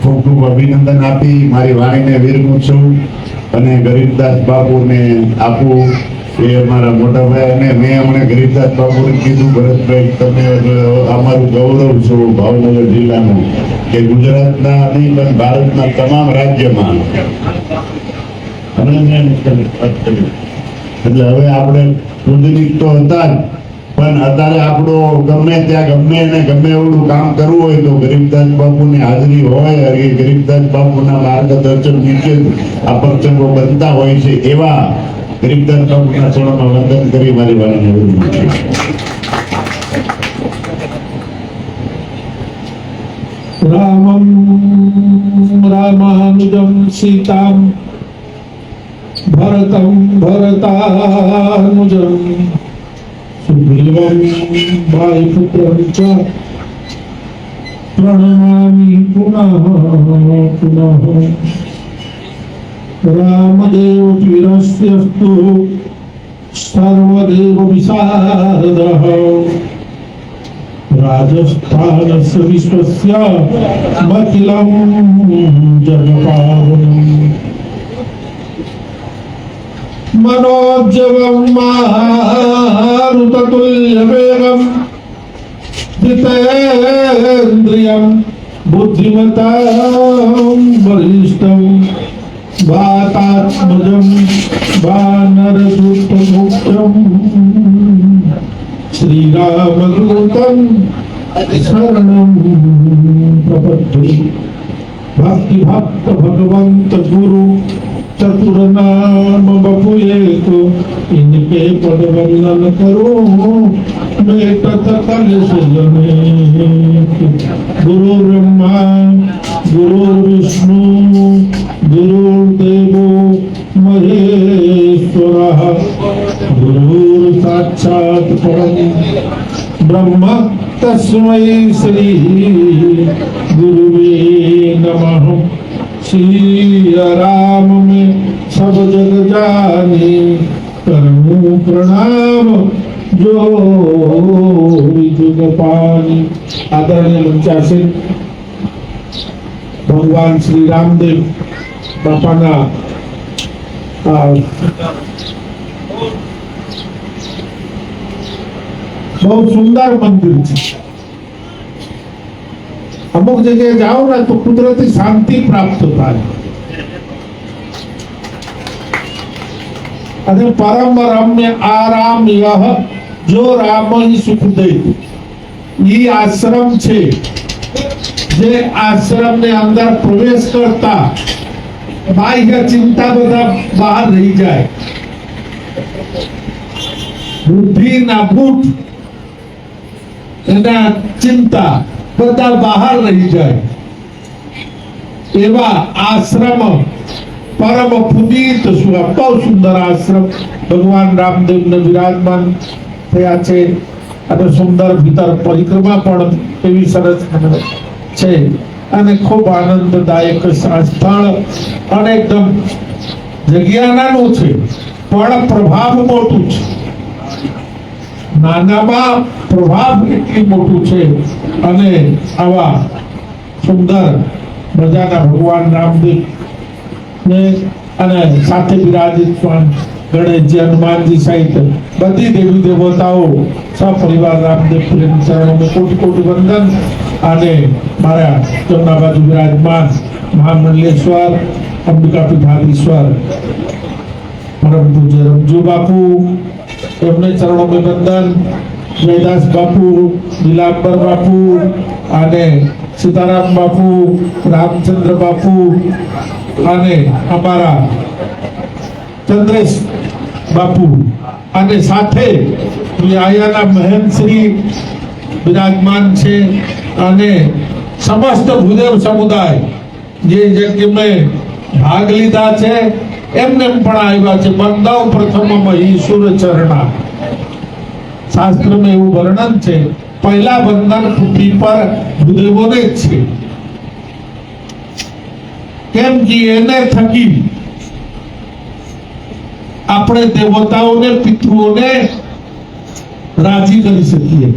ખૂબ ખૂબ અભિનંદન આપી મારી વાણીને વિરમું છું અને ગરીબદાસ બાપુને આપું એ અમારા મોટા ભાઈ. અને મેં હમણાં ગરીબદાસ બાપુને કીધું, ભરતભાઈ તમે અમારું ગૌરવ છો ભાવનગર જિલ્લાનું, કે ગુજરાતના નહીં પણ ભારતના તમામ રાજ્યમાં. એટલે હવે આપણે પૂજનિક તો હતા જ, પણ અત્યારે આપણો ગમે ત્યાં ગમે એને ગમે એવડું કામ કરવું હોય તો ગરીબદાસ બાપુની હાજરી હોય, અને ગરીબદાસ બાપુના માર્ગદર્શન નીચે આ પ્રસંગો બનતા હોય છે. એવા ગરીબદાસ બાપુના ચરણોમાં વંદન કરી મારી વાણીને વિરમું છું. રામં રામાનુજં સીતામ ભરતં ભરતાનુજં સુગ્રીવં વાયુપુત્રં ચ પ્रणमामि पुनः पुनः. रामदेव वीरस्यस्तु सर्वदेव विशारदः. राजस्थानस्य विश्वस्य मखिलं जगपावनम्. मनोजवं मारुततुल्यवेगं जितेन्द्रियं बुद्धिमतां बलिष्ठं वातात्मजं वानरसूत्रमुख्यं श्रीरामदूतं शरणं प्रपद्ये. भक्ति भक्त भगवंत गुरु चतुर नाम बपुए को इनके पद वंदन करो बेटत कलश जने. गुरु ब्रह्मा गुरु विष्णु गुरुदेवो महेश्वरः. गुरु साक्षात् परम ब्रह्म तस्मै श्री गुरुवे नमः. श्री राम में सब जग जाने, करूं प्रणाम જો જુગ પાની. આદરણીય મંચાસન ભગવાન શ્રી રામદેવ બાપાના બહુ સુંદર મંદિર છે. અમુક જગ્યાએ જાઓ ને તો કુદરતી શાંતિ પ્રાપ્ત થાય અને પરમ રમ્ય આરામ યહ જો રામ સુખ દે. ઈ આશ્રમ છે જે આશ્રમ ને અંદર પ્રવેશ કરતા બાહ્ય ચિંતા બધા બહાર રહી જાય, બુદ્ધિ ના બુટ એના ચિંતા બધા બહાર રહી જાય એવા આશ્રમ પરમ પુનીત બહુ સુંદર આશ્રમ ભગવાન રામદેવ ને વિરાજમાન થયા છે. અને સુંદર ભીતર પરિક્રમા પણ એવી સરસ છે અને ખૂબ આનંદદાયક સ્થળ અને એકદમ જગ્યા નાનું છે પણ પ્રભાવ મોટું છે. નાનામાં પ્રભાવ એટલી મોટું છે અને આવા સુંદર મજાના ભગવાન રામદેવ ને અને સાથે બિરાજિત સ્વામી ગણેશજી હનુમાનજી સહિત બધી દેવી દેવતાઓ સપરિવાર રામદેવ પ્રેમ ચરણોમાં કોટી કોટી વંદન. અને મારા જમણા બાજુ વિરાજમાન મહામંડલેશ્વર અંબિકા પીઠાધીશ્વર પરમ પૂજ્ય રમજુ બાપુ એમને ચરણોમાં વંદન. જયદાસ બાપુ, નીલાંબર બાપુ અને સીતારામ બાપુ, રામચંદ્ર બાપુ અને અમારા ચંદ્રેશ બાપુ અને સાથે આયાના મહેન શ્રી વિરાજમાન છે અને સમસ્ત ભૂદેવ સમુદાય જે યજ્ઞમાં ભાગ લીધા છે એમને પણ આવ્યા છે. બંધવ પ્રથમ ઈશ્વર ચરણા. શાસ્ત્રમાં એવું વર્ણન છે પહેલા બંધન પૃથ્વી પર ભૂદેવોને જ છે, કેમ કે એને થકી આપણે દેવતાઓને પિતૃઓને રાજી કરી શકીએ.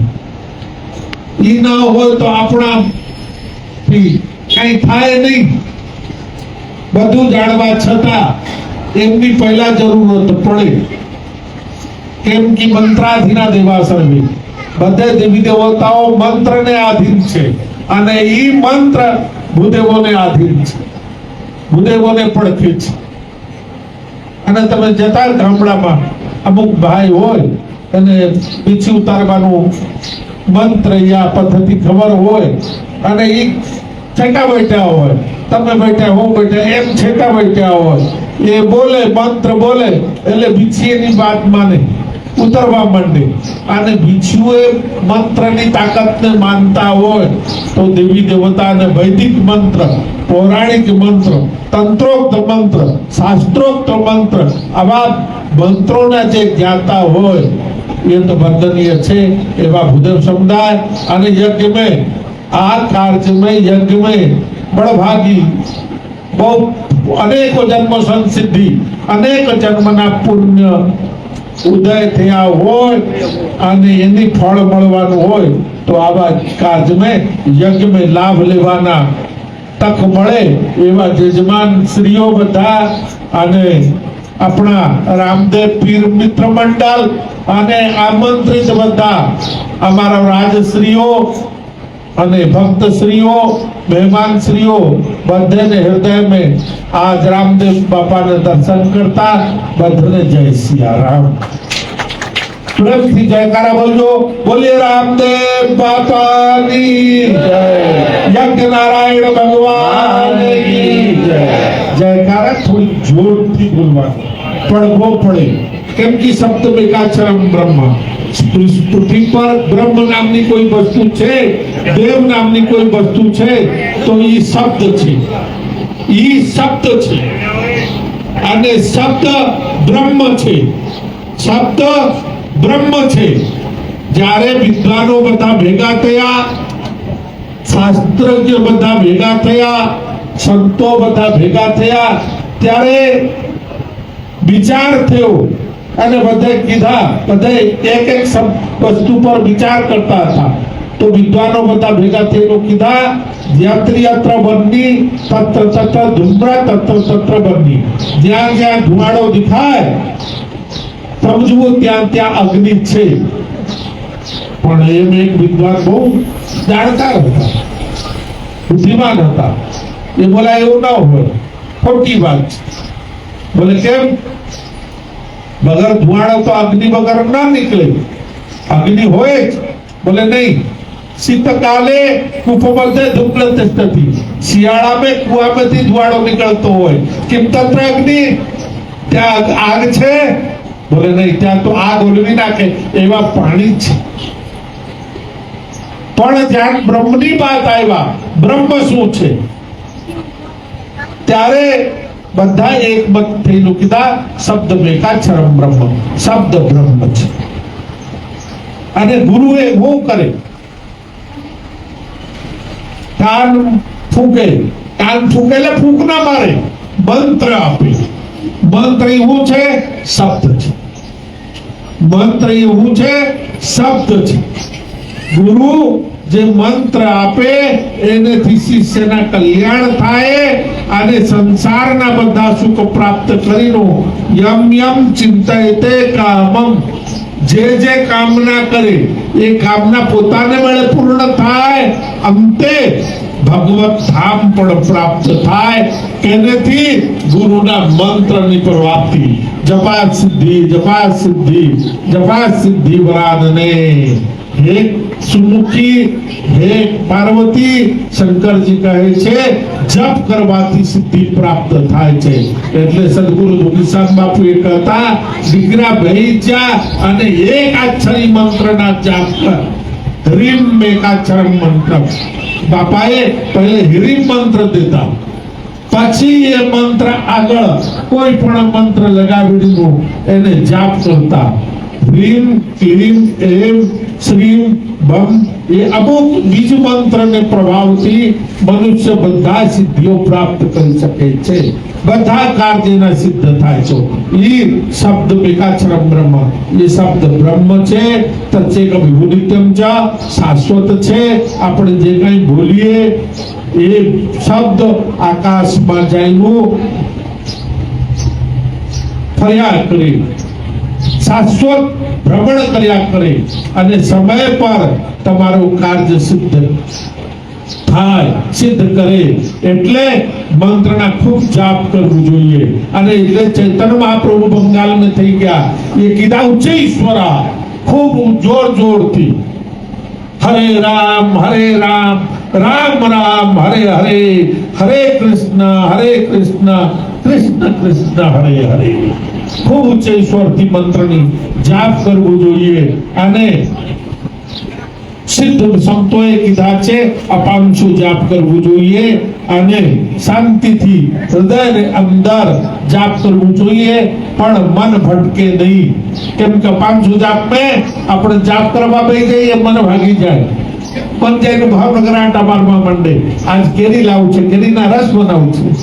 ઈ ના હોય તો આપણા કઈ થાય નહીં. બધું જાણવા છતાં એમની પહેલા જરૂરત પડે, કેમ કે મંત્રાધીના દેવા સર્વે. બધે દેવી દેવતાઓ મંત્રને આધીન છે અને ઈ મંત્ર ભૂદેવોને આધીન છે, ભૂદેવોને પડખે છે. અને તમે જતા ગામડામાં અમુક ભાઈ હોય અને પીછી ઉતારવાનું મંત્ર યા પદ્ધતિ ખબર હોય અને એ છેટા બેઠા હોય, તમે બેઠા હું બેઠા એમ છેટા બેઠા હોય, એ બોલે મંત્ર બોલે એટલે ભીછી એની વાત માને, ઉતરવા માંડે. અને ભીક્ષુએ મંત્રની તાકાતને માનતા હોય તો દેવી દેવતા અને વૈદિક મંત્ર, પૌરાણિક મંત્ર, તંત્રોક્ત મંત્ર, શાસ્ત્રોક્ત મંત્ર, આવા મંત્રોના જે જ્ઞાતા હોય એ તો વંદનીય છે. એવા ભૂદેવ સમુદાય અને યજ્ઞમાં આ કાર્યમાં યજ્ઞમાં બળભાગી બહુ અનેકો જન્મ સંસિદ્ધિ અનેક જન્મના પુણ્ય ઉદય થયા હોય અને એની ફળ મળવાનું હોય તો આવા કાર્યમાં યજ્ઞમાં લાભ લેવાના તક મળે એવા યજમાન શ્રીઓ બધા અને આપણા રામદેવ પીર મિત્ર મંડળ અને આમંત્રિત બધા અમારા રાજશ્રીઓ અને ભક્તશ્રીઓ, મહેમાનશ્રીઓ બધાને હૃદયમાં આજ રામદેવ બાપાને દર્શન કરતા બધાને જય સિયારામ. પ્રેમથી જયકારા બોલજો. બોલીએ રામદેવ બાપાની જય, યજ્ઞ નારાયણ ભગવાન કી જય. જયકારા થોડી જોરથી બોલવાનું પડઘો પડે, કેમ કે સપ્તમેકાક્ષરમ બ્રહ્મ. પૃથ્વી પર બ્રહ્મ નામની કોઈ વસ્તુ છે, દેવ નામની કોઈ વસ્તુ છે તો ઈ શબ્દ છે, ઈ શબ્દ છે અને શબ્દ બ્રહ્મ છે, શબ્દ બ્રહ્મ છે. જ્યારે વિદ્વાનો બધા ભેગા થયા, શાસ્ત્રજ્ઞ બધા ભેગા થયા, સંતો બધા ભેગા થયા ત્યારે વિચાર થયો અને બધાએ કીધા, બધાએ એક એક વસ્તુ પર વિચાર કરતા હતા. તો વિદ્વાનો બધા ભેગા થઈને કીધા, યત્ર યત્ર બન્ની તત્ર તત્ર ધૂમ્ર તત્ર તત્ર બન્ની. જ્યાં જ્યાં ધુમાડો દેખાય સમજવું ત્યાં ત્યાં અગ્નિ છે. પણ એમ એક વિદ્વાન બહુ જાણકાર હતા, બુદ્ધિમાન હતા. એ બોલા એવું ના હોય, ખોટી વાત છે. બોલે કેમ? વગર ધુમાડો તો અગ્નિ વગર ના નીકળે, અગ્નિ હોય જ. બોલે નહીં, શીતકાલે કૂપમધ્ય ધૂમ્ર તિષ્ઠતિ. શિયાળામાં કુવામાંથી ધુમાડો નીકળતો હોય. કેમ તત્ર અગ્નિ? ત્યાં આગ છે? બોલે નહીં, ત્યાં તો આગ ઓલવી નાખે એવા પાણી છે. પણ જ્યાં બ્રહ્મની વાત આવ્યા, બ્રહ્મ શું છે, ત્યારે બધા એકમત થઈને કીધા, શબ્દ મેકાક્ષરમ બ્રહ્મ, શબ્દ બ્રહ્મ છે. અને ગુરુ એવું કરે, કાન ફૂંકે, કાન ફૂંકે એટલે ફૂંક ના મારે, મંત્ર આપે. મંત્ર એવું છે, શબ્દ છે. મંત્ર એવું છે, શબ્દ છે. ગુરુ જે મંત્ર આપે એનાથી શિષ્યના કલ્યાણ થાય અને સંસારના બધા સુખ પ્રાપ્ત કરીને યમ યમ ચિંતયતે કામમ, જે જે કામના કરે એ કામના પોતાને મળે પૂર્ણ થાય, અંતે ભગવત ધામ પણ પ્રાપ્ત થાય. એનાથી ગુરુના મંત્રની પ્રવાપતિ. જપા સિદ્ધિ જપા સિદ્ધિ જપા સિદ્ધિ વરાનને. હે સુમુખી, હે પાર્વતી, શંકરજી કહે છે જપ કરવાથી સિદ્ધિ પ્રાપ્ત થાય છે. એટલે સદગુરુ ધુનીસામ બાપુ એ કહેતા, દીકરા બેહી જા અને એકાક્ષરી મંત્રના જાપ કર. હ્રીમ એકાક્ષરમ મંત્ર. બાપાએ પહેલે હ્રીમ મંત્ર દેતા, પછી એ મંત્ર આગળ કોઈ પણ મંત્ર લગાવી દીધો એને જાપ કરતા. હ્રીમ ક્લીમ એમ શ્રીમ બમ, એ અમુક બીજ મંત્રને પ્રભાવથી મનુષ્ય બધા સિદ્ધિઓ પ્રાપ્ત કરી શકે છે, બધા કાર્યના સિદ્ધ થાય છે. એ શબ્દ એકાક્ષરમ બ્રહ્મ, એ શબ્દ બ્રહ્મ છે. તચ્ચેક વિભુનિત્યમ ચ, શાશ્વત છે. આપણે જે કંઈ બોલીએ એ શબ્દ આકાશમાં જઈને ફર્યા કરે, શાશ્વત ભ્રમણ કર્યા કરે અને સમય પર તમારું કાર્ય સિદ્ધ થાય, સિદ્ધ કરે. એટલે મંત્રના ખૂબ જાપ કરવું જોઈએ. અને એટલે ચૈતન્ય મહાપ્રભુ બંગાળમાં થઈ ગયા, એ કીધા ઉચ્ચ ઈશ્વરા, ખૂબ જોર જોરથી, હરે રામ રામ રામ હરે હરે, હરે કૃષ્ણ કૃષ્ણ કૃષ્ણ હરે હરે. ખૂબ ઉચ્ચ ઈશ્વરથી મંત્રની જાપ કરવું જોઈએ. અને સિદ્ધ સંતોએ કીધા છે અપાંશુ જાપ કરવું જોઈએ અને શાંતિથી હૃદયની અંદર જાપ કરવું જોઈએ, પણ મન ભટકે નહીં. કેમ કે અપાંશુ જાપ મેં આપણે જાપ કરવા બેસી જઈએ, મન ભાગી જાય, પણ જઈને ભાવનગર આટા મારવા માંડે. આજ કેરી લાવું છે, કેરીના રસ બનાવું છું.